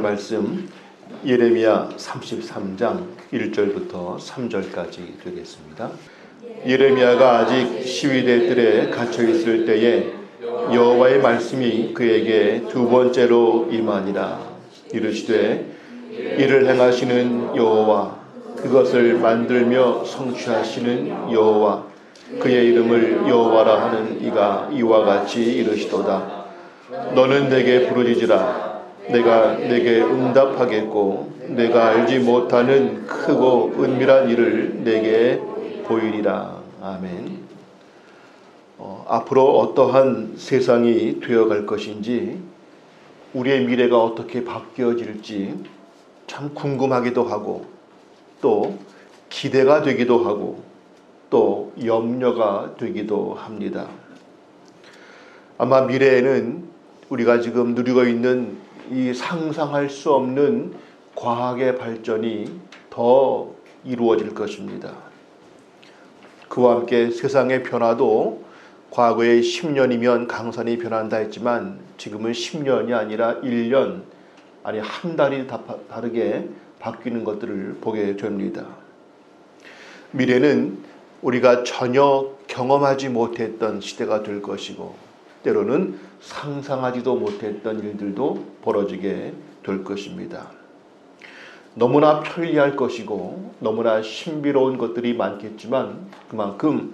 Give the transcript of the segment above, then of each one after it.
말씀 예레미야 33장 1절부터 3절까지 되겠습니다. 예레미야가 아직 시위대 뜰에 갇혀 있을 때에 여호와의 말씀이 그에게 두 번째로 임하니라. 이르시되 이를 행하시는 여호와, 그것을 만들며 성취하시는 여호와, 그의 이름을 여호와라 하는 이가 이와 같이 이르시도다. 너는 내게 부르짖으라. 내가 내게 응답하겠고 내가 알지 못하는 크고 은밀한 일을 내게 보이리라. 아멘. 앞으로 어떠한 세상이 되어갈 것인지, 우리의 미래가 어떻게 바뀌어질지 참 궁금하기도 하고, 또 기대가 되기도 하고, 또 염려가 되기도 합니다. 아마 미래에는 우리가 지금 누리고 있는 이 상상할 수 없는 과학의 발전이 더 이루어질 것입니다. 그와 함께 세상의 변화도 과거에 10년이면 강산이 변한다 했지만 지금은 10년이 아니라 1년, 아니 한 달이 다르게 바뀌는 것들을 보게 됩니다. 미래는 우리가 전혀 경험하지 못했던 시대가 될 것이고, 때로는 상상하지도 못했던 일들도 벌어지게 될 것입니다. 너무나 편리할 것이고 너무나 신비로운 것들이 많겠지만, 그만큼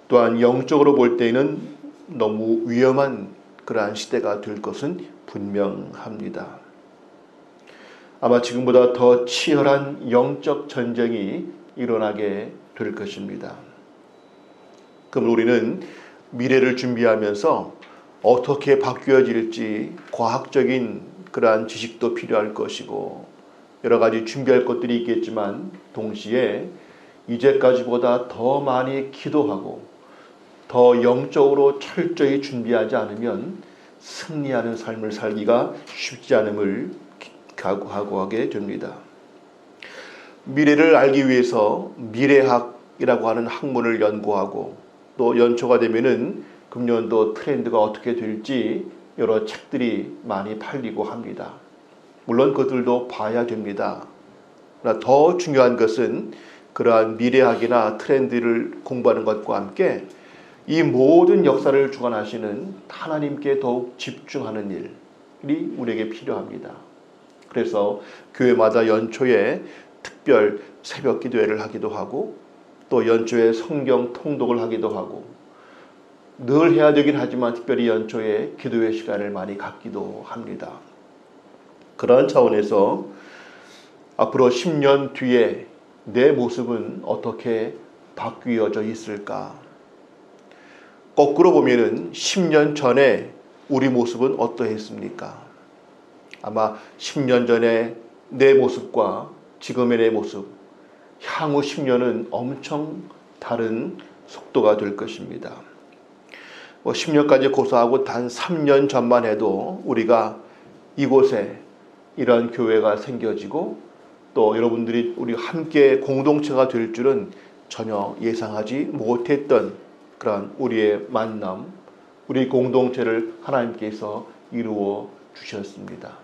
또한 영적으로 볼 때는 너무 위험한 그러한 시대가 될 것은 분명합니다. 아마 지금보다 더 치열한 영적 전쟁이 일어나게 될 것입니다. 그럼 우리는 미래를 준비하면서 어떻게 바뀌어질지 과학적인 그러한 지식도 필요할 것이고, 여러 가지 준비할 것들이 있겠지만, 동시에 이제까지보다 더 많이 기도하고 더 영적으로 철저히 준비하지 않으면 승리하는 삶을 살기가 쉽지 않음을 각오하게 됩니다. 미래를 알기 위해서 미래학이라고 하는 학문을 연구하고, 또 연초가 되면은 금년도 트렌드가 어떻게 될지 여러 책들이 많이 팔리고 합니다. 물론 그것들도 봐야 됩니다. 그러나 더 중요한 것은 그러한 미래학이나 트렌드를 공부하는 것과 함께 이 모든 역사를 주관하시는 하나님께 더욱 집중하는 일이 우리에게 필요합니다. 그래서 교회마다 연초에 특별 새벽 기도회를 하기도 하고, 또 연초에 성경 통독을 하기도 하고, 늘 해야 되긴 하지만 특별히 연초에 기도회 시간을 많이 갖기도 합니다. 그런 차원에서 앞으로 10년 뒤에 내 모습은 어떻게 바뀌어져 있을까? 거꾸로 보면은 10년 전에 우리 모습은 어떠했습니까? 아마 10년 전에 내 모습과 지금의 내 모습, 향후 10년은 엄청 다른 속도가 될 것입니다. 10년까지 고사하고 단 3년 전만 해도 우리가 이곳에 이런 교회가 생겨지고, 또 여러분들이 우리 함께 공동체가 될 줄은 전혀 예상하지 못했던 그런 우리의 만남, 우리 공동체를 하나님께서 이루어 주셨습니다.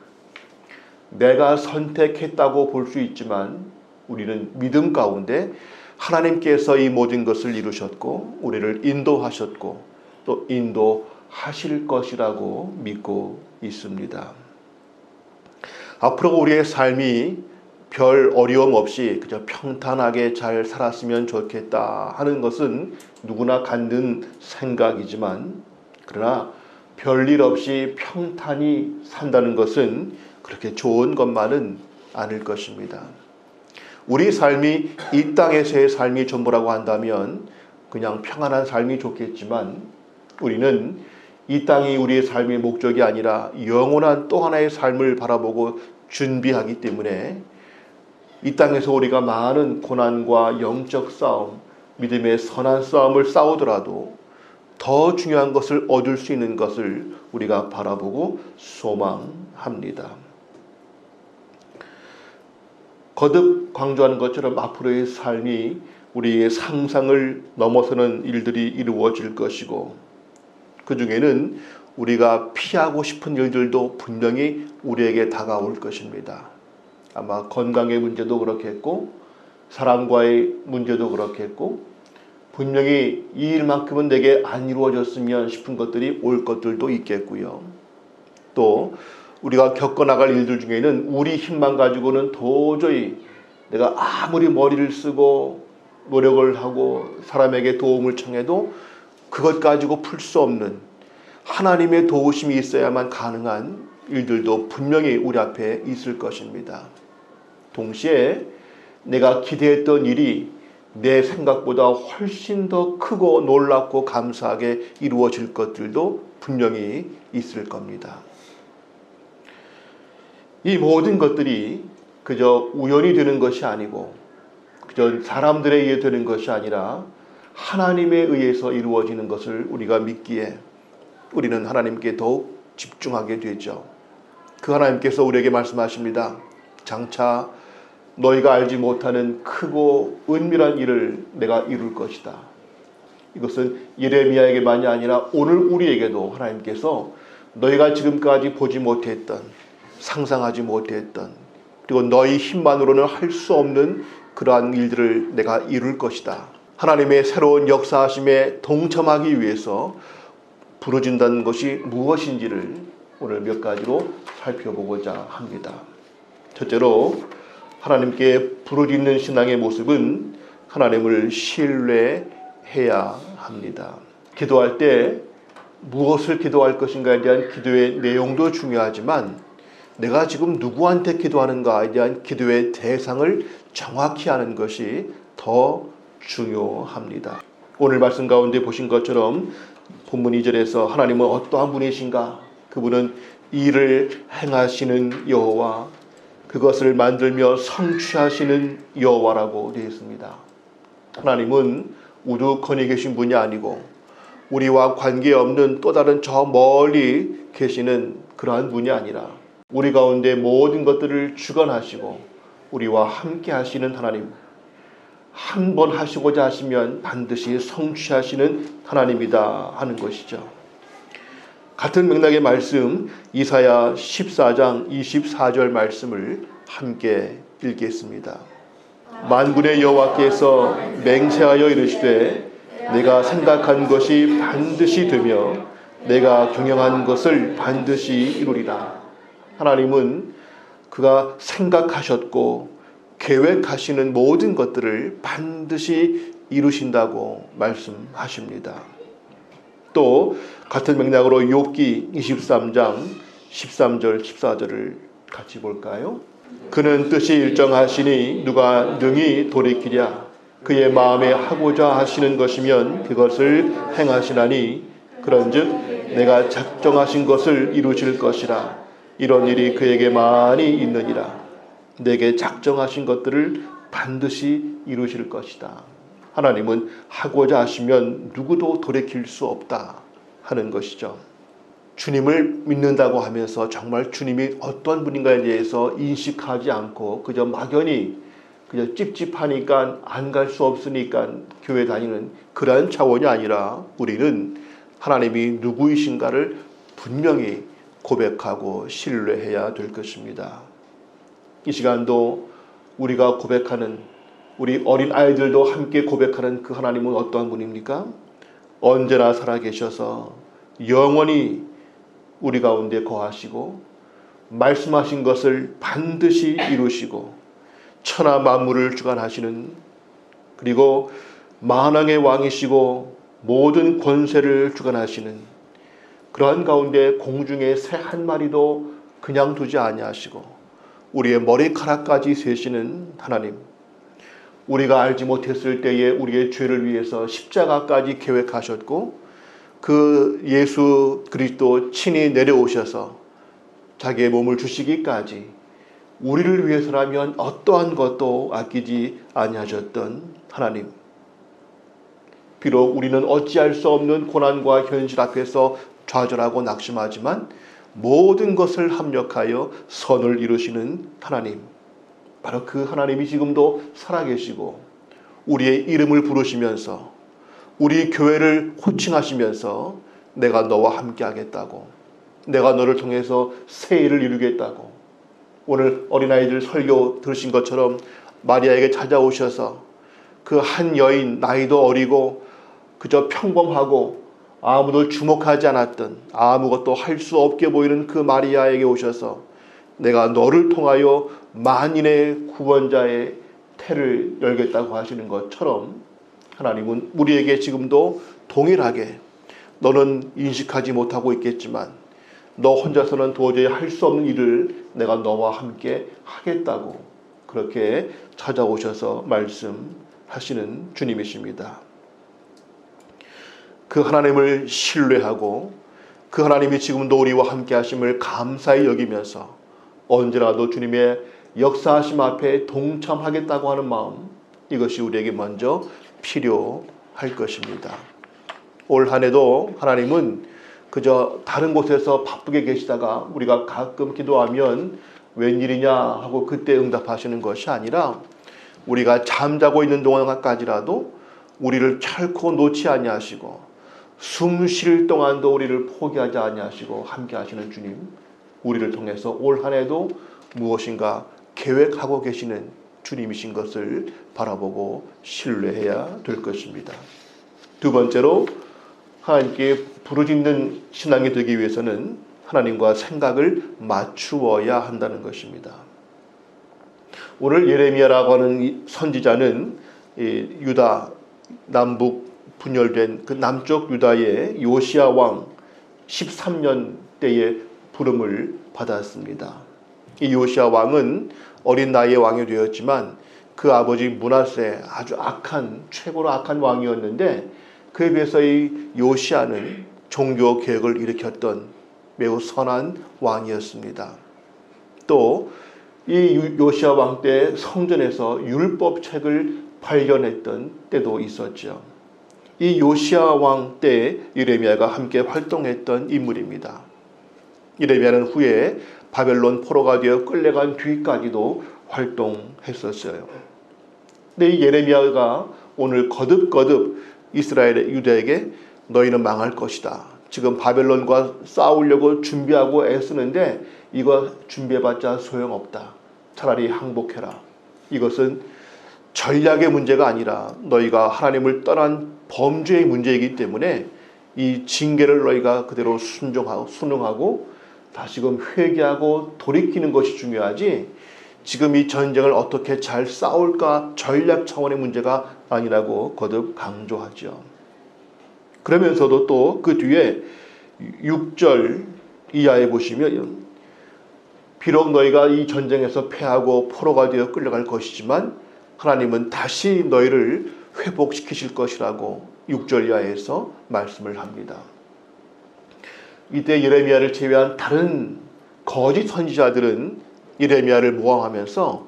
내가 선택했다고 볼 수 있지만 우리는 믿음 가운데 하나님께서 이 모든 것을 이루셨고 우리를 인도하셨고 또 인도하실 것이라고 믿고 있습니다. 앞으로 우리의 삶이 별 어려움 없이 그저 평탄하게 잘 살았으면 좋겠다 하는 것은 누구나 갖는 생각이지만, 그러나 별일 없이 평탄히 산다는 것은 그렇게 좋은 것만은 아닐 것입니다. 우리 삶이 이 땅에서의 삶이 전부라고 한다면 그냥 평안한 삶이 좋겠지만, 우리는 이 땅이 우리의 삶의 목적이 아니라 영원한 또 하나의 삶을 바라보고 준비하기 때문에 이 땅에서 우리가 많은 고난과 영적 싸움, 믿음의 선한 싸움을 싸우더라도 더 중요한 것을 얻을 수 있는 것을 우리가 바라보고 소망합니다. 거듭 강조하는 것처럼 앞으로의 삶이 우리의 상상을 넘어서는 일들이 이루어질 것이고, 그 중에는 우리가 피하고 싶은 일들도 분명히 우리에게 다가올 것입니다. 아마 건강의 문제도 그렇겠고 사람과의 문제도 그렇겠고 분명히 이 일만큼은 내게 안 이루어졌으면 싶은 것들이 올 것들도 있겠고요. 또 우리가 겪어나갈 일들 중에는 우리 힘만 가지고는 도저히 내가 아무리 머리를 쓰고 노력을 하고 사람에게 도움을 청해도 그것 가지고 풀 수 없는 하나님의 도우심이 있어야만 가능한 일들도 분명히 우리 앞에 있을 것입니다. 동시에 내가 기대했던 일이 내 생각보다 훨씬 더 크고 놀랍고 감사하게 이루어질 것들도 분명히 있을 겁니다. 이 모든 것들이 그저 우연히 되는 것이 아니고 그저 사람들에 의해 되는 것이 아니라 하나님에 의해서 이루어지는 것을 우리가 믿기에 우리는 하나님께 더욱 집중하게 되죠. 그 하나님께서 우리에게 말씀하십니다. 장차 너희가 알지 못하는 크고 은밀한 일을 내가 이룰 것이다. 이것은 예레미야에게만이 아니라 오늘 우리에게도 하나님께서 너희가 지금까지 보지 못했던 상상하지 못했던 그리고 너희 힘만으로는 할 수 없는 그러한 일들을 내가 이룰 것이다. 하나님의 새로운 역사하심에 동참하기 위해서 부르진다는 것이 무엇인지를 오늘 몇 가지로 살펴보고자 합니다. 첫째로 하나님께 부르짖는 신앙의 모습은 하나님을 신뢰해야 합니다. 기도할 때 무엇을 기도할 것인가에 대한 기도의 내용도 중요하지만 내가 지금 누구한테 기도하는가에 대한 기도의 대상을 정확히 아는 것이 더 중요합니다. 오늘 말씀 가운데 보신 것처럼 본문 2절에서 하나님은 어떠한 분이신가? 그분은 일을 행하시는 여호와, 그것을 만들며 성취하시는 여호와라고 되어 있습니다. 하나님은 우두커니 계신 분이 아니고 우리와 관계없는 또 다른 저 멀리 계시는 그러한 분이 아니라 우리 가운데 모든 것들을 주관하시고 우리와 함께 하시는 하나님, 한 번 하시고자 하시면 반드시 성취하시는 하나님이다 하는 것이죠. 같은 맥락의 말씀 이사야 14장 24절 말씀을 함께 읽겠습니다. 만군의 여호와께서 맹세하여 이르시되 내가 생각한 것이 반드시 되며 내가 경영한 것을 반드시 이루리라. 하나님은 그가 생각하셨고 계획하시는 모든 것들을 반드시 이루신다고 말씀하십니다. 또 같은 맥락으로 욥기 23장 13절 14절을 같이 볼까요? 그는 뜻이 일정하시니 누가 능히 돌이키랴. 그의 마음에 하고자 하시는 것이면 그것을 행하시나니 그런즉 내가 작정하신 것을 이루실 것이라. 이런 일이 그에게 많이 있느니라. 내게 작정하신 것들을 반드시 이루실 것이다. 하나님은 하고자 하시면 누구도 돌이킬 수 없다 하는 것이죠. 주님을 믿는다고 하면서 정말 주님이 어떤 분인가에 대해서 인식하지 않고 그저 막연히 그저 찝찝하니까 안 갈 수 없으니까 교회 다니는 그러한 차원이 아니라 우리는 하나님이 누구이신가를 분명히 고백하고 신뢰해야 될 것입니다. 이 시간도 우리가 고백하는 우리 어린 아이들도 함께 고백하는 그 하나님은 어떠한 분입니까? 언제나 살아계셔서 영원히 우리 가운데 거하시고 말씀하신 것을 반드시 이루시고 천하 만물을 주관하시는 그리고 만왕의 왕이시고 모든 권세를 주관하시는 그러한 가운데 공중에 새 한 마리도 그냥 두지 아니하시고 우리의 머리카락까지 세시는 하나님, 우리가 알지 못했을 때에 우리의 죄를 위해서 십자가까지 계획하셨고 그 예수 그리스도 친히 내려오셔서 자기의 몸을 주시기까지 우리를 위해서라면 어떠한 것도 아끼지 아니하셨던 하나님, 비록 우리는 어찌할 수 없는 고난과 현실 앞에서 좌절하고 낙심하지만 모든 것을 합력하여 선을 이루시는 하나님, 바로 그 하나님이 지금도 살아계시고 우리의 이름을 부르시면서 우리 교회를 호칭하시면서 내가 너와 함께 하겠다고, 내가 너를 통해서 새 일을 이루겠다고. 오늘 어린아이들 설교 들으신 것처럼 마리아에게 찾아오셔서 그 한 여인, 나이도 어리고 그저 평범하고 아무도 주목하지 않았던, 아무것도 할 수 없게 보이는 그 마리아에게 오셔서 내가 너를 통하여 만인의 구원자의 태를 열겠다고 하시는 것처럼 하나님은 우리에게 지금도 동일하게 너는 인식하지 못하고 있겠지만 너 혼자서는 도저히 할 수 없는 일을 내가 너와 함께 하겠다고 그렇게 찾아오셔서 말씀하시는 주님이십니다. 그 하나님을 신뢰하고 그 하나님이 지금도 우리와 함께 하심을 감사히 여기면서 언제라도 주님의 역사하심 앞에 동참하겠다고 하는 마음, 이것이 우리에게 먼저 필요할 것입니다. 올 한 해도 하나님은 그저 다른 곳에서 바쁘게 계시다가 우리가 가끔 기도하면 웬일이냐 하고 그때 응답하시는 것이 아니라 우리가 잠자고 있는 동안까지라도 우리를 결코 놓지 아니하시고 숨 쉴 동안도 우리를 포기하지 아니하시고 함께 하시는 주님, 우리를 통해서 올 한 해도 무엇인가 계획하고 계시는 주님이신 것을 바라보고 신뢰해야 될 것입니다. 두 번째로 하나님께 부르짖는 신앙이 되기 위해서는 하나님과 생각을 맞추어야 한다는 것입니다. 오늘 예레미야라고 하는 이 선지자는 유다 남북 분열된 그 남쪽 유다의 요시야 왕 13년 때의 부름을 받았습니다. 이 요시야 왕은 어린 나이에 왕이 되었지만 그 아버지 므낫세, 아주 최고로 악한 왕이었는데 그에 비해서 이 요시야는 종교 개혁을 일으켰던 매우 선한 왕이었습니다. 또 이 요시야 왕 때 성전에서 율법책을 발견했던 때도 있었죠. 이 요시야 왕 때 예레미야가 함께 활동했던 인물입니다. 예레미야는 후에 바벨론 포로가 되어 끌려간 뒤까지도 활동했었어요. 근데 이 예레미야가 오늘 거듭 이스라엘의 유대에게 너희는 망할 것이다. 지금 바벨론과 싸우려고 준비하고 애쓰는데 이거 준비해봤자 소용없다. 차라리 항복해라. 이것은 전략의 문제가 아니라 너희가 하나님을 떠난 범죄의 문제이기 때문에 이 징계를 너희가 그대로 순응하고 다시금 회개하고 돌이키는 것이 중요하지 지금 이 전쟁을 어떻게 잘 싸울까 전략 차원의 문제가 아니라고 거듭 강조하죠. 그러면서도 또 그 뒤에 6절 이하에 보시면 비록 너희가 이 전쟁에서 패하고 포로가 되어 끌려갈 것이지만 하나님은 다시 너희를 회복시키실 것이라고 6절 이하에서 말씀을 합니다. 이때 예레미야를 제외한 다른 거짓 선지자들은 예레미야를 모함하면서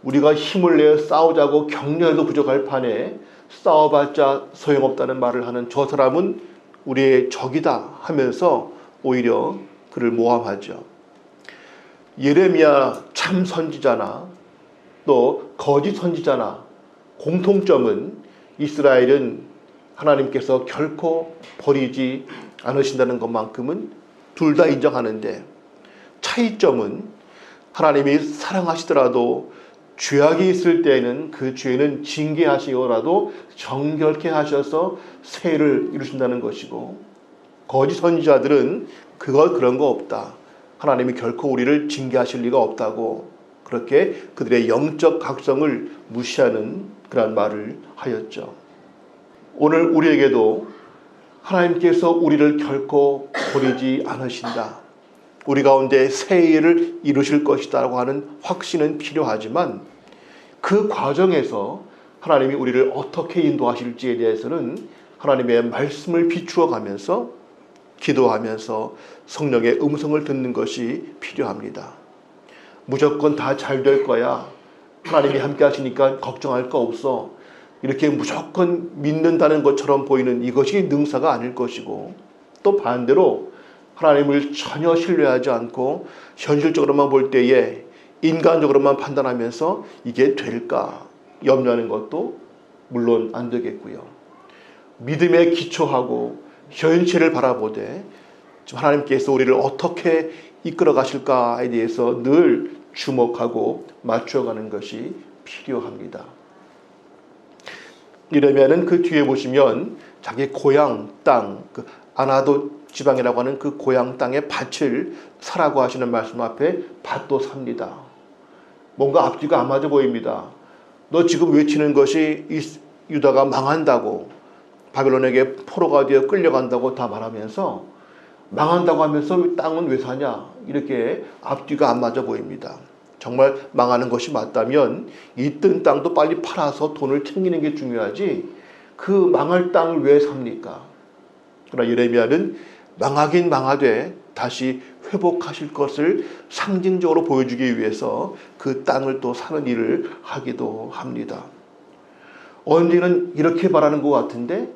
우리가 힘을 내어 싸우자고 격려해도 부족할 판에 싸워봤자 소용없다는 말을 하는 저 사람은 우리의 적이다 하면서 오히려 그를 모함하죠. 예레미야 참 선지자나 또 거짓 선지자나 공통점은 이스라엘은 하나님께서 결코 버리지 않으신다는 것만큼은 둘 다 인정하는데 차이점은 하나님이 사랑하시더라도 죄악이 있을 때에는 그 죄는 징계하시더라도 정결케 하셔서 세를 이루신다는 것이고 거짓 선지자들은 그런 거 없다. 하나님이 결코 우리를 징계하실 리가 없다고 그렇게 그들의 영적 각성을 무시하는 그런 말을 하였죠. 오늘 우리에게도 하나님께서 우리를 결코 버리지 않으신다. 우리 가운데 새 일을 이루실 것이다라고 하는 확신은 필요하지만 그 과정에서 하나님이 우리를 어떻게 인도하실지에 대해서는 하나님의 말씀을 비추어 가면서 기도하면서 성령의 음성을 듣는 것이 필요합니다. 무조건 다 잘 될 거야. 하나님이 함께 하시니까 걱정할 거 없어. 이렇게 무조건 믿는다는 것처럼 보이는 이것이 능사가 아닐 것이고 또 반대로 하나님을 전혀 신뢰하지 않고 현실적으로만 볼 때에 인간적으로만 판단하면서 이게 될까 염려하는 것도 물론 안 되겠고요. 믿음에 기초하고 현실을 바라보되 하나님께서 우리를 어떻게 이끌어 가실까에 대해서 늘 주목하고 맞춰가는 것이 필요합니다. 이러면은 그 뒤에 보시면 자기 고향 땅, 그 아나도 지방이라고 하는 그 고향 땅의 밭을 사라고 하시는 말씀 앞에 밭도 삽니다. 뭔가 앞뒤가 안 맞아 보입니다. 너 지금 외치는 것이 유다가 망한다고, 바벨론에게 포로가 되어 끌려간다고 다 말하면서 망한다고 하면서 땅은 왜 사냐? 이렇게 앞뒤가 안 맞아 보입니다. 정말 망하는 것이 맞다면 있던 땅도 빨리 팔아서 돈을 챙기는 게 중요하지 그 망할 땅을 왜 삽니까? 그러나 예레미야는 망하긴 망하되 다시 회복하실 것을 상징적으로 보여주기 위해서 그 땅을 또 사는 일을 하기도 합니다. 언제는 이렇게 말하는 것 같은데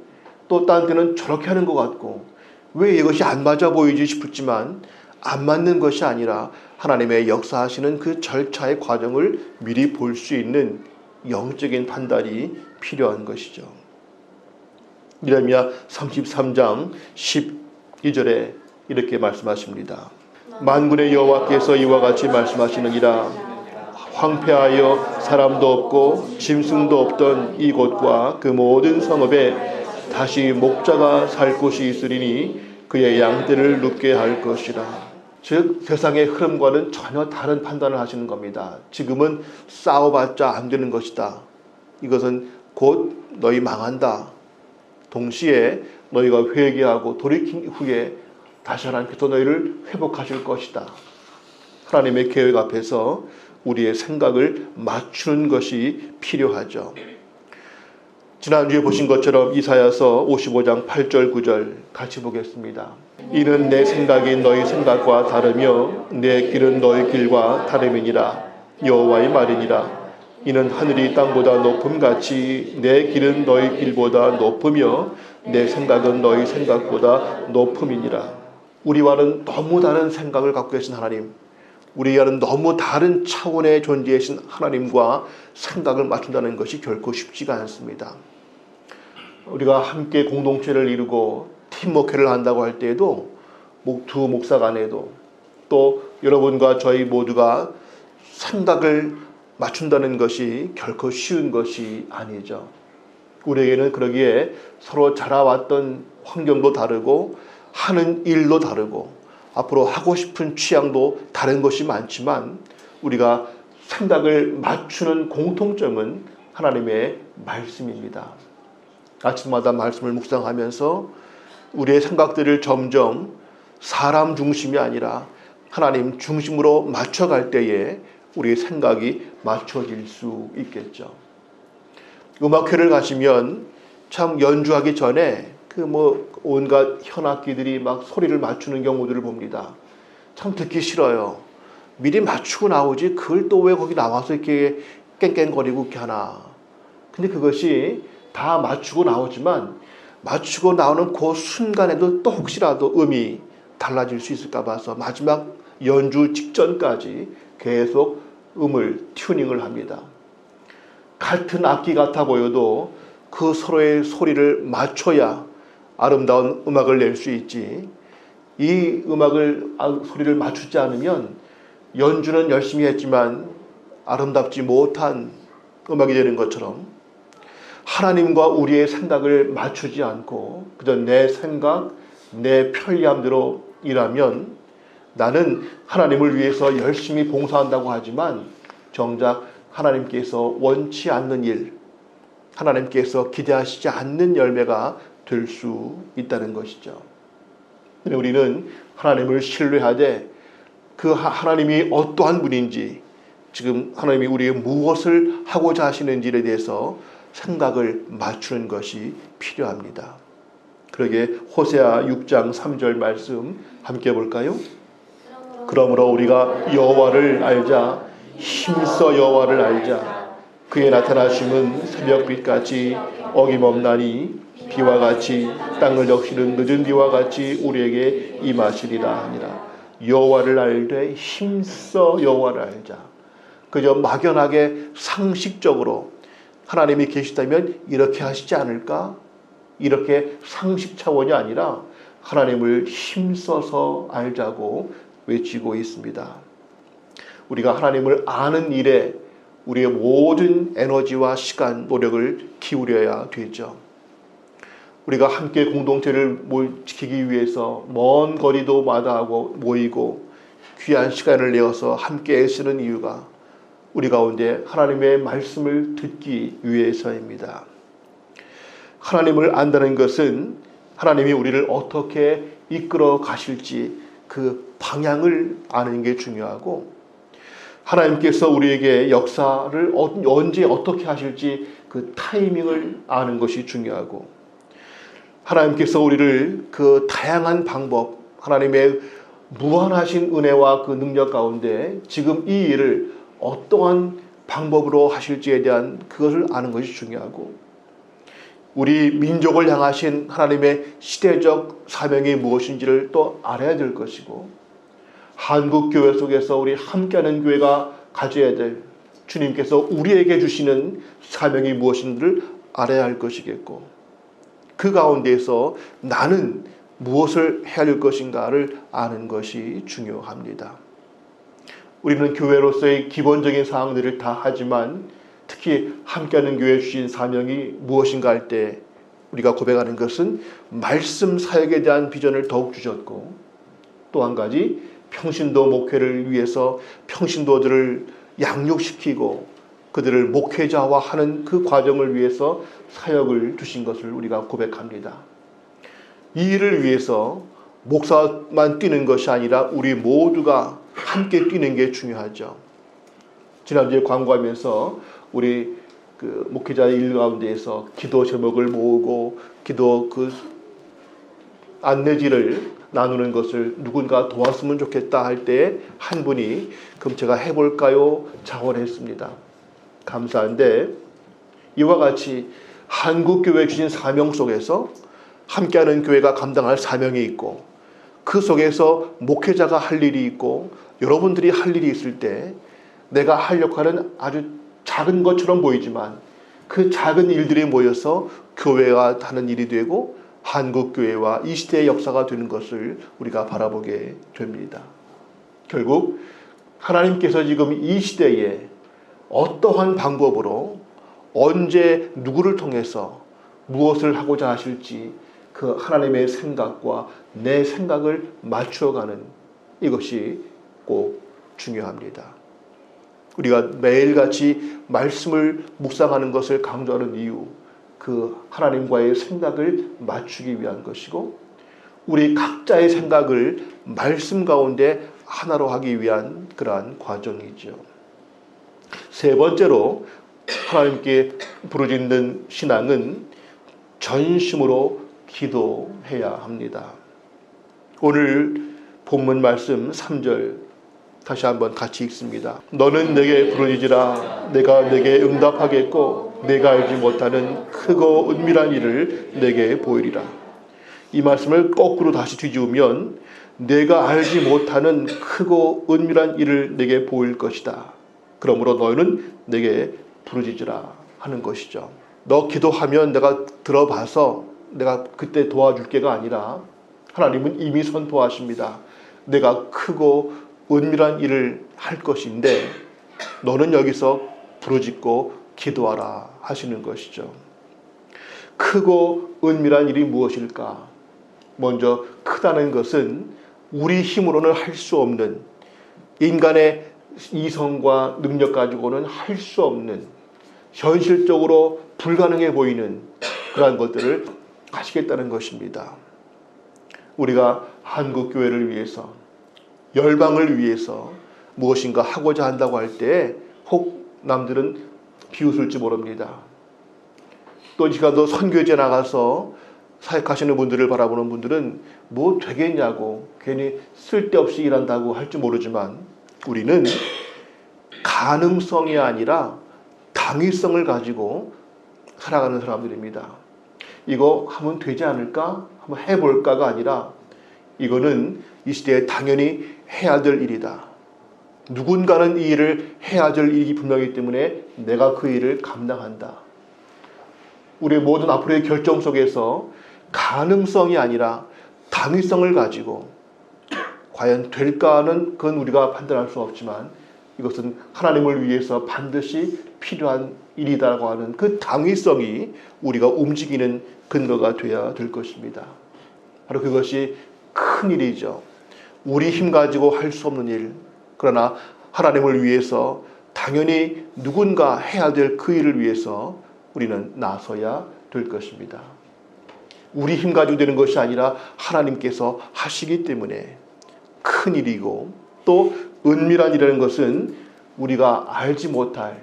또 딴 때는 저렇게 하는 것 같고 왜 이것이 안 맞아 보이지 싶었지만 안 맞는 것이 아니라 하나님의 역사하시는 그 절차의 과정을 미리 볼 수 있는 영적인 판단이 필요한 것이죠. 예레미야 33장 12절에 이렇게 말씀하십니다. 만군의 여호와께서 이와 같이 말씀하시느니라. 황폐하여 사람도 없고 짐승도 없던 이곳과 그 모든 성읍에 다시 목자가 살 곳이 있으리니 그의 양떼를 눕게 할 것이라. 즉 세상의 흐름과는 전혀 다른 판단을 하시는 겁니다. 지금은 싸워봤자 안 되는 것이다. 이것은 곧 너희 망한다. 동시에 너희가 회개하고 돌이킨 후에 다시 하나님께서 너희를 회복하실 것이다. 하나님의 계획 앞에서 우리의 생각을 맞추는 것이 필요하죠. 지난주에 보신 것처럼 이사야서 55장 8절 9절 같이 보겠습니다. 이는 내 생각이 너희 생각과 다르며 내 길은 너희 길과 다름이니라. 여호와의 말이니라. 이는 하늘이 땅보다 높음같이 내 길은 너희 길보다 높으며 내 생각은 너희 생각보다 높음이니라. 우리와는 너무 다른 생각을 갖고 계신 하나님, 우리와는 너무 다른 차원의 존재이신 하나님과 생각을 맞춘다는 것이 결코 쉽지가 않습니다. 우리가 함께 공동체를 이루고 팀 목회를 한다고 할 때에도 두 목사 간에도 또 여러분과 저희 모두가 생각을 맞춘다는 것이 결코 쉬운 것이 아니죠. 우리에게는 그러기에 서로 자라왔던 환경도 다르고 하는 일도 다르고 앞으로 하고 싶은 취향도 다른 것이 많지만 우리가 생각을 맞추는 공통점은 하나님의 말씀입니다. 아침마다 말씀을 묵상하면서 우리의 생각들을 점점 사람 중심이 아니라 하나님 중심으로 맞춰갈 때에 우리의 생각이 맞춰질 수 있겠죠. 음악회를 가시면 참 연주하기 전에 온갖 현악기들이 막 소리를 맞추는 경우들을 봅니다. 참 듣기 싫어요. 미리 맞추고 나오지 그걸 또 왜 거기 나와서 이렇게 깽깽거리고 이렇게 하나. 근데 그것이 다 맞추고 나오지만 맞추고 나오는 그 순간에도 또 혹시라도 음이 달라질 수 있을까 봐서 마지막 연주 직전까지 계속 음을 튜닝을 합니다. 같은 악기 같아 보여도 그 서로의 소리를 맞춰야 아름다운 음악을 낼 수 있지. 이 소리를 맞추지 않으면 연주는 열심히 했지만 아름답지 못한 음악이 되는 것처럼 하나님과 우리의 생각을 맞추지 않고 그저 내 생각, 내 편리함대로 일하면 나는 하나님을 위해서 열심히 봉사한다고 하지만 정작 하나님께서 원치 않는 일, 하나님께서 기대하시지 않는 열매가 될 수 있다는 것이죠. 우리는 하나님을 신뢰하되 그 하나님이 어떠한 분인지, 지금 하나님이 우리에게 무엇을 하고자 하시는지에 대해서 생각을 맞추는 것이 필요합니다. 그러게 호세아 6장 3절 말씀 함께 볼까요? 그러므로 우리가 여호와를 알자, 힘써 여호와를 알자. 그의 나타나심은 새벽빛같이 어김없나니 비와 같이 땅을 적시는 늦은 비와 같이 우리에게 임하시리라 하니라. 여호와를 알되 힘써 여호와를 알자. 그저 막연하게 상식적으로 하나님이 계시다면 이렇게 하시지 않을까? 이렇게 상식 차원이 아니라 하나님을 힘써서 알자고 외치고 있습니다. 우리가 하나님을 아는 일에 우리의 모든 에너지와 시간, 노력을 기울여야 되죠. 우리가 함께 공동체를 지키기 위해서 먼 거리도 마다하고 모이고 귀한 시간을 내어서 함께 애쓰는 이유가 우리 가운데 하나님의 말씀을 듣기 위해서입니다. 하나님을 안다는 것은 하나님이 우리를 어떻게 이끌어 가실지 그 방향을 아는 게 중요하고, 하나님께서 우리에게 역사를 언제 어떻게 하실지 그 타이밍을 아는 것이 중요하고, 하나님께서 우리를 그 다양한 방법, 하나님의 무한하신 은혜와 그 능력 가운데 지금 이 일을 어떠한 방법으로 하실지에 대한 그것을 아는 것이 중요하고, 우리 민족을 향하신 하나님의 시대적 사명이 무엇인지를 또 알아야 될 것이고, 한국교회 속에서 우리 함께하는 교회가 가져야 될 주님께서 우리에게 주시는 사명이 무엇인지를 알아야 할 것이겠고, 그 가운데에서 나는 무엇을 해야 할 것인가를 아는 것이 중요합니다. 우리는 교회로서의 기본적인 사항들을 다 하지만 특히 함께하는 교회에 주신 사명이 무엇인가 할 때 우리가 고백하는 것은 말씀 사역에 대한 비전을 더욱 주셨고, 또 한 가지 평신도 목회를 위해서 평신도들을 양육시키고 그들을 목회자화하는 그 과정을 위해서 사역을 주신 것을 우리가 고백합니다. 이 일을 위해서 목사만 뛰는 것이 아니라 우리 모두가 함께 뛰는 게 중요하죠. 지난주에 광고하면서 우리 그 목회자 일 가운데에서 기도 제목을 모으고 기도 그 안내지를 나누는 것을 누군가 도왔으면 좋겠다 할 때 한 분이 그럼 제가 해볼까요? 자원했습니다. 감사한데, 이와 같이 한국교회 주신 사명 속에서 함께하는 교회가 감당할 사명이 있고, 그 속에서 목회자가 할 일이 있고 여러분들이 할 일이 있을 때 내가 할 역할은 아주 작은 것처럼 보이지만 그 작은 일들이 모여서 교회가 하는 일이 되고 한국교회와 이 시대의 역사가 되는 것을 우리가 바라보게 됩니다. 결국 하나님께서 지금 이 시대에 어떠한 방법으로 언제 누구를 통해서 무엇을 하고자 하실지 그 하나님의 생각과 내 생각을 맞추어가는 이것이 꼭 중요합니다. 우리가 매일같이 말씀을 묵상하는 것을 강조하는 이유, 그 하나님과의 생각을 맞추기 위한 것이고, 우리 각자의 생각을 말씀 가운데 하나로 하기 위한 그러한 과정이죠. 세 번째로 하나님께 부르짖는 신앙은 전심으로 기도해야 합니다. 오늘 본문 말씀 3절 다시 한번 같이 읽습니다. 너는 내게 부르짖으라. 내가 내게 응답하겠고 내가 알지 못하는 크고 은밀한 일을 내게 보이리라. 이 말씀을 거꾸로 다시 뒤집으면 내가 알지 못하는 크고 은밀한 일을 내게 보일 것이다. 그러므로 너희는 내게 부르짖으라 하는 것이죠. 너 기도하면 내가 들어봐서 내가 그때 도와줄 게가 아니라 하나님은 이미 선포하십니다. 내가 크고 은밀한 일을 할 것인데 너는 여기서 부르짖고 기도하라 하시는 것이죠. 크고 은밀한 일이 무엇일까? 먼저 크다는 것은 우리 힘으로는 할 수 없는, 인간의 이성과 능력 가지고는 할 수 없는, 현실적으로 불가능해 보이는 그러한 것들을 하시겠다는 것입니다. 우리가 한국교회를 위해서, 열방을 위해서 무엇인가 하고자 한다고 할 때 혹 남들은 비웃을지 모릅니다. 또 이 시간도 선교제 나가서 사역하시는 분들을 바라보는 분들은 뭐 되겠냐고 괜히 쓸데없이 일한다고 할지 모르지만 우리는 가능성이 아니라 당위성을 가지고 살아가는 사람들입니다. 이거 하면 되지 않을까? 한번 해볼까가 아니라 이거는 이 시대에 당연히 해야 될 일이다. 누군가는 이 일을 해야 될 일이 분명하기 때문에 내가 그 일을 감당한다. 우리의 모든 앞으로의 결정 속에서 가능성이 아니라 당위성을 가지고 과연 될까는 그건 우리가 판단할 수 없지만 이것은 하나님을 위해서 반드시 필요한 일이라고 하는 그 당위성이 우리가 움직이는 근거가 되어야 될 것입니다. 바로 그것이 큰 일이죠. 우리 힘 가지고 할 수 없는 일, 그러나 하나님을 위해서 당연히 누군가 해야 될 그 일을 위해서 우리는 나서야 될 것입니다. 우리 힘 가지고 되는 것이 아니라 하나님께서 하시기 때문에 큰 일이고, 또 은밀한 일이라는 것은 우리가 알지 못할,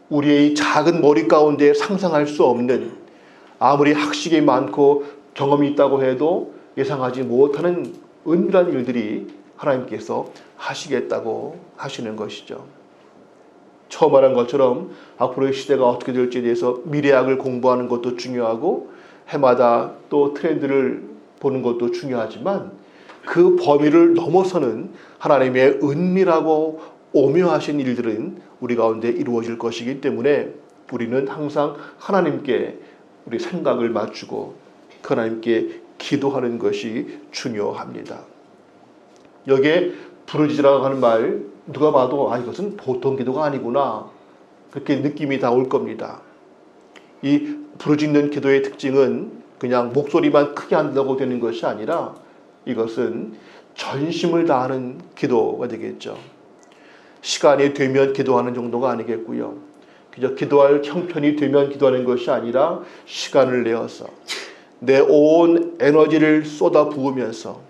우리의 작은 머리 가운데 상상할 수 없는, 아무리 학식이 많고 경험이 있다고 해도 예상하지 못하는 은밀한 일들이 하나님께서 하시겠다고 하시는 것이죠. 처음 말한 것처럼 앞으로의 시대가 어떻게 될지에 대해서 미래학을 공부하는 것도 중요하고 해마다 또 트렌드를 보는 것도 중요하지만 그 범위를 넘어서는 하나님의 은밀하고 오묘하신 일들은 우리 가운데 이루어질 것이기 때문에 우리는 항상 하나님께 우리 생각을 맞추고 그 하나님께 기도하는 것이 중요합니다. 여기에 부르짖으라고 하는 말, 누가 봐도 이것은 보통 기도가 아니구나, 그렇게 느낌이 다 올 겁니다. 이 부르짖는 기도의 특징은 그냥 목소리만 크게 한다고 되는 것이 아니라 이것은 전심을 다하는 기도가 되겠죠. 시간이 되면 기도하는 정도가 아니겠고요. 그저 기도할 형편이 되면 기도하는 것이 아니라 시간을 내어서 내 온 에너지를 쏟아 부으면서,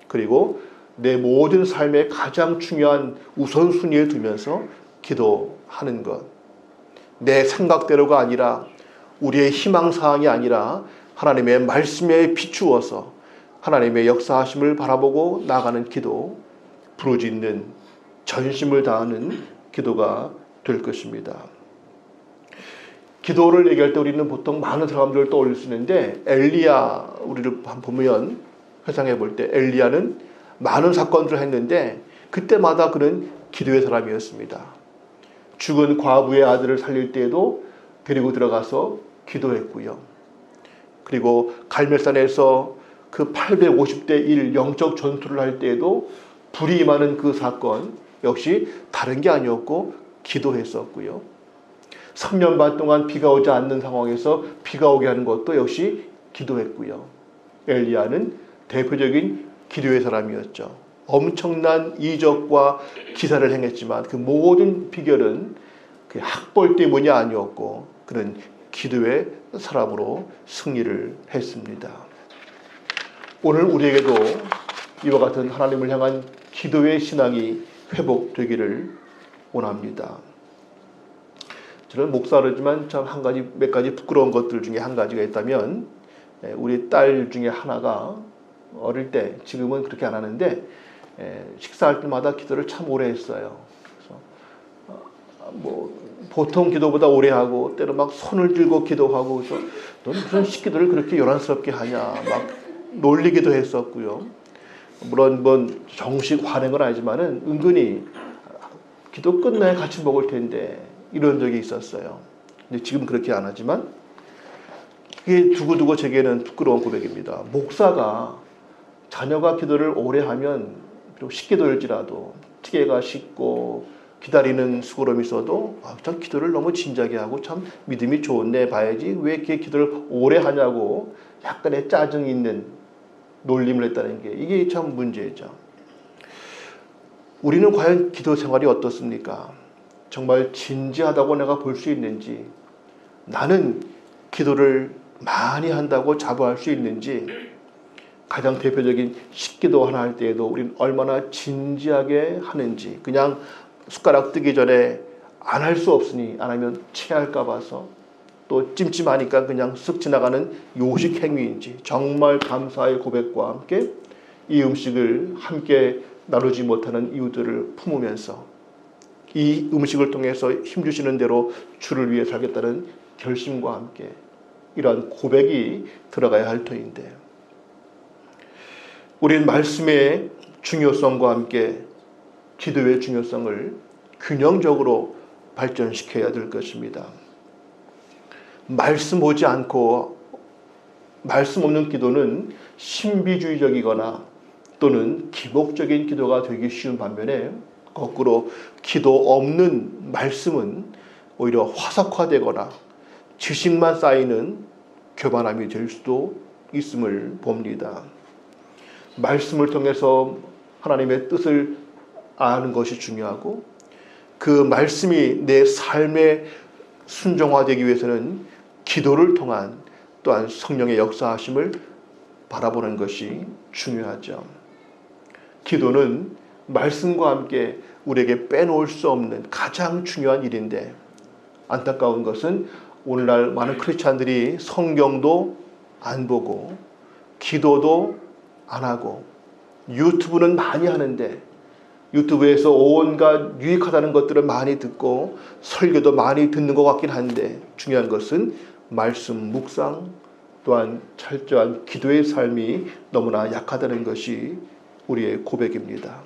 그리고 내 모든 삶의 가장 중요한 우선순위에 두면서 기도하는 것. 내 생각대로가 아니라, 우리의 희망사항이 아니라 하나님의 말씀에 비추어서 하나님의 역사하심을 바라보고 나가는 기도, 부르짖는, 전심을 다하는 기도가 될 것입니다. 기도를 얘기할 때 우리는 보통 많은 사람들을 떠올릴 수 있는데, 엘리야 우리를 보면 회상해 볼 때 엘리야는 많은 사건들을 했는데 그때마다 그는 기도의 사람이었습니다. 죽은 과부의 아들을 살릴 때에도 데리고 들어가서 기도했고요. 그리고 갈멜산에서 그 850대 1 영적 전투를 할 때에도 불이 임하는 그 사건 역시 다른 게 아니었고 기도했었고요. 3년 반 동안 비가 오지 않는 상황에서 비가 오게 하는 것도 역시 기도했고요. 엘리야는 대표적인 기도의 사람이었죠. 엄청난 이적과 기사를 행했지만 그 모든 비결은 그 학벌 때문이 아니었고 그는 기도의 사람으로 승리를 했습니다. 오늘 우리에게도 이와 같은 하나님을 향한 기도의 신앙이 회복되기를 원합니다. 저는 목사로지만 참 몇 가지 부끄러운 것들 중에 한 가지가 있다면, 우리 딸 중에 하나가 어릴 때, 지금은 그렇게 안 하는데 식사할 때마다 기도를 참 오래 했어요. 그래서 보통 기도보다 오래 하고 때로 막 손을 들고 기도하고, 그래서 너는 무슨 식기도를 그렇게 요란스럽게 하냐 막 놀리기도 했었고요. 물론 정식 화낸 아니지만은 은근히 기도 끝나야 같이 먹을 텐데 이런 적이 있었어요. 근데 지금 그렇게 안 하지만 그게 두고두고 제게는 부끄러운 고백입니다. 목사가 자녀가 기도를 오래 하면, 비록 식기도일지라도 티개가 식고 기다리는 수고름이 있어도 참 기도를 너무 진지하게 하고 참 믿음이 좋네 봐야지 왜 이렇게 기도를 오래 하냐고 약간의 짜증이 있는 놀림을 했다는 게, 이게 참 문제죠. 우리는 과연 기도 생활이 어떻습니까? 정말 진지하다고 내가 볼 수 있는지, 나는 기도를 많이 한다고 자부할 수 있는지, 가장 대표적인 식기도 하나 할 때에도 우리는 얼마나 진지하게 하는지, 그냥 숟가락 뜨기 전에 안 할 수 없으니 안 하면 체할까 봐서 또 찜찜하니까 그냥 쓱 지나가는 요식 행위인지, 정말 감사의 고백과 함께 이 음식을 함께 나누지 못하는 이유들을 품으면서 이 음식을 통해서 힘주시는 대로 주를 위해 살겠다는 결심과 함께 이러한 고백이 들어가야 할 터인데, 우리는 말씀의 중요성과 함께 기도의 중요성을 균형적으로 발전시켜야 될 것입니다. 말씀 오지 않고 말씀 없는 기도는 신비주의적이거나 또는 기복적인 기도가 되기 쉬운 반면에 거꾸로 기도 없는 말씀은 오히려 화석화되거나 지식만 쌓이는 교만함이 될 수도 있음을 봅니다. 말씀을 통해서 하나님의 뜻을 아는 것이 중요하고 그 말씀이 내 삶에 순종화되기 위해서는 기도를 통한 또한 성령의 역사하심을 바라보는 것이 중요하죠. 기도는 말씀과 함께 우리에게 빼놓을 수 없는 가장 중요한 일인데 안타까운 것은 오늘날 많은 크리스찬들이 성경도 안 보고 기도도 안 하고 유튜브는 많이 하는데 유튜브에서 온갖 유익하다는 것들을 많이 듣고 설교도 많이 듣는 것 같긴 한데 중요한 것은 말씀 묵상 또한 철저한 기도의 삶이 너무나 약하다는 것이 우리의 고백입니다.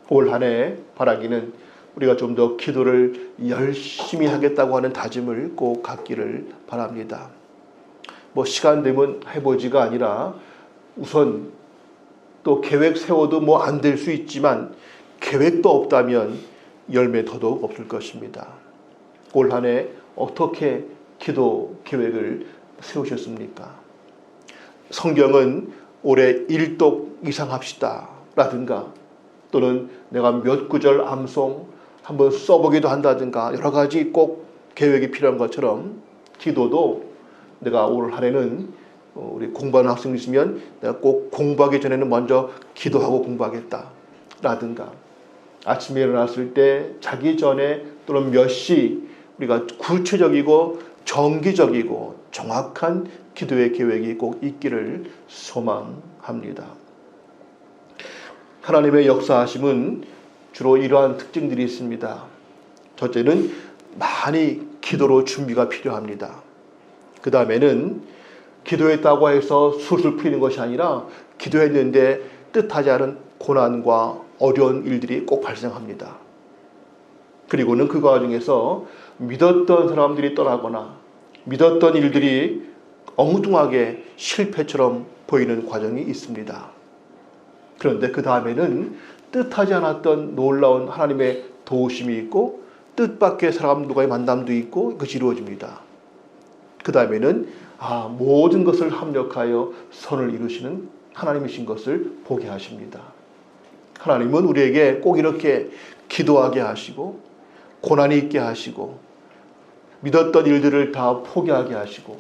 올 한 해 바라기는 우리가 좀 더 기도를 열심히 하겠다고 하는 다짐을 꼭 갖기를 바랍니다. 시간 되면 해보지가 아니라 우선 또 계획 세워도 안 될 수 있지만 계획도 없다면 열매 더더욱 없을 것입니다. 올 한 해 어떻게 기도 계획을 세우셨습니까? 성경은 올해 1독 이상 합시다 라든가 또는 내가 몇 구절 암송 한번 써보기도 한다든가 여러 가지 꼭 계획이 필요한 것처럼 기도도 내가 올 한 해는 우리 공부하는 학생이 있으면 내가 꼭 공부하기 전에는 먼저 기도하고 공부하겠다 라든가 아침에 일어났을 때 자기 전에 또는 몇 시 우리가 구체적이고 정기적이고 정확한 기도의 계획이 꼭 있기를 소망합니다. 하나님의 역사하심은 주로 이러한 특징들이 있습니다. 첫째는 많이 기도로 준비가 필요합니다. 그 다음에는 기도했다고 해서 술술 풀리는 것이 아니라 기도했는데 뜻하지 않은 고난과 어려운 일들이 꼭 발생합니다. 그리고는 그 과정에서 믿었던 사람들이 떠나거나 믿었던 일들이 엉뚱하게 실패처럼 보이는 과정이 있습니다. 그런데 그 다음에는 뜻하지 않았던 놀라운 하나님의 도우심이 있고 뜻밖의 사람들과의 만남도 있고 그것이 이루어집니다. 그 다음에는 모든 것을 합력하여 선을 이루시는 하나님이신 것을 보게 하십니다. 하나님은 우리에게 꼭 이렇게 기도하게 하시고 고난이 있게 하시고 믿었던 일들을 다 포기하게 하시고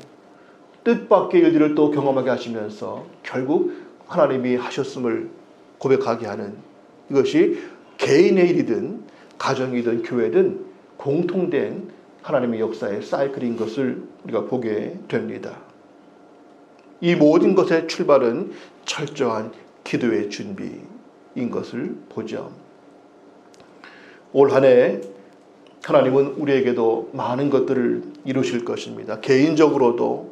뜻밖의 일들을 또 경험하게 하시면서 결국 하나님이 하셨음을 고백하게 하는 이것이 개인의 일이든 가정이든 교회든 공통된 하나님의 역사의 사이클인 것을 우리가 보게 됩니다. 이 모든 것의 출발은 철저한 기도의 준비인 것을 보죠. 올 한 해 하나님은 우리에게도 많은 것들을 이루실 것입니다. 개인적으로도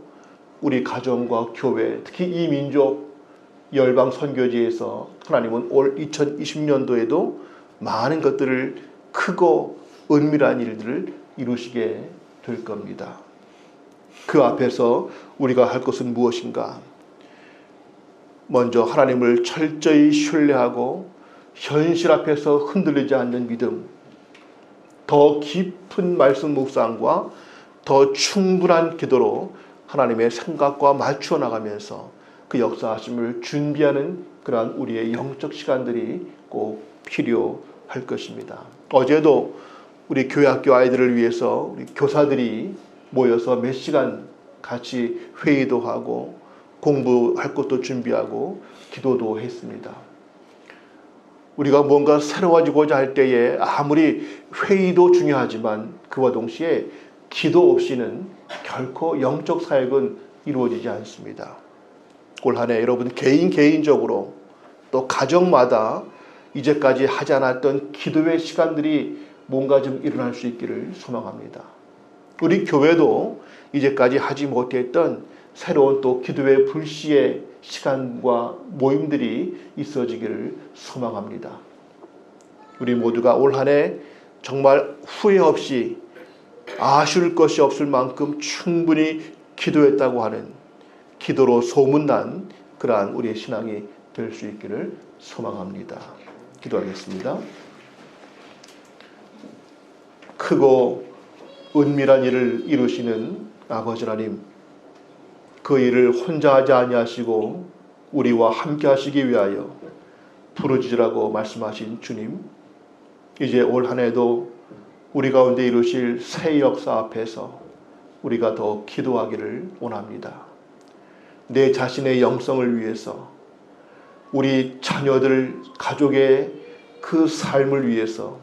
우리 가정과 교회, 특히 이 민족 열방 선교지에서 하나님은 올 2020년도에도 많은 것들을 크고 은밀한 일들을 이루시게 될 겁니다. 그 앞에서 우리가 할 것은 무엇인가? 먼저 하나님을 철저히 신뢰하고 현실 앞에서 흔들리지 않는 믿음, 더 깊은 말씀 묵상과 더 충분한 기도로 하나님의 생각과 맞추어 나가면서 그 역사하심을 준비하는 그러한 우리의 영적 시간들이 꼭 필요할 것입니다. 어제도 우리 교회학교 아이들을 위해서 우리 교사들이 모여서 몇 시간 같이 회의도 하고 공부할 것도 준비하고 기도도 했습니다. 우리가 뭔가 새로워지고자 할 때에 아무리 회의도 중요하지만 그와 동시에 기도 없이는 결코 영적 사역은 이루어지지 않습니다. 올 한 해 여러분 개인적으로 또 가정마다 이제까지 하지 않았던 기도의 시간들이 뭔가 좀 일어날 수 있기를 소망합니다. 우리 교회도 이제까지 하지 못했던 새로운 또 기도의 불시의 시간과 모임들이 있어지기를 소망합니다. 우리 모두가 올 한 해 정말 후회 없이 아쉬울 것이 없을 만큼 충분히 기도했다고 하는, 기도로 소문난 그러한 우리의 신앙이 될 수 있기를 소망합니다. 기도하겠습니다. 크고 은밀한 일을 이루시는 아버지 하나님, 그 일을 혼자 하지 아니하시고 우리와 함께 하시기 위하여 부르짖으라고 말씀하신 주님, 이제 올 한 해도 우리 가운데 이루실 새 역사 앞에서 우리가 더 기도하기를 원합니다. 내 자신의 영성을 위해서, 우리 자녀들, 가족의 그 삶을 위해서,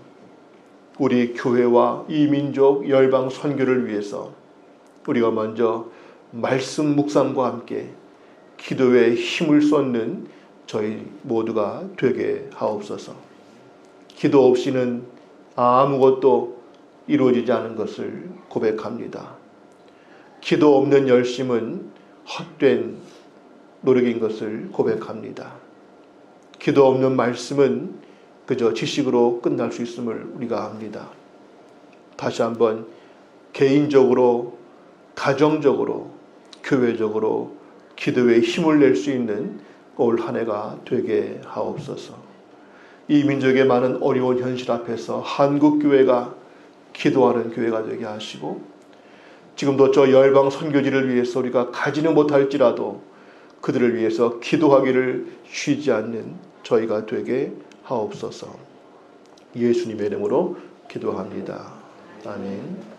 우리 교회와 이 민족 열방 선교를 위해서 우리가 먼저 말씀 묵상과 함께 기도에 힘을 쏟는 저희 모두가 되게 하옵소서. 기도 없이는 아무것도 이루어지지 않은 것을 고백합니다. 기도 없는 열심은 헛된 노력인 것을 고백합니다. 기도 없는 말씀은 그저 지식으로 끝날 수 있음을 우리가 압니다. 다시 한번 개인적으로, 가정적으로, 교회적으로 기도에 힘을 낼 수 있는 올 한 해가 되게 하옵소서. 이 민족의 많은 어려운 현실 앞에서 한국교회가 기도하는 교회가 되게 하시고, 지금도 저 열방 선교지를 위해서 우리가 가지는 못할지라도 그들을 위해서 기도하기를 쉬지 않는 저희가 되게 하옵소서. 예수님의 이름으로 기도합니다. 아멘.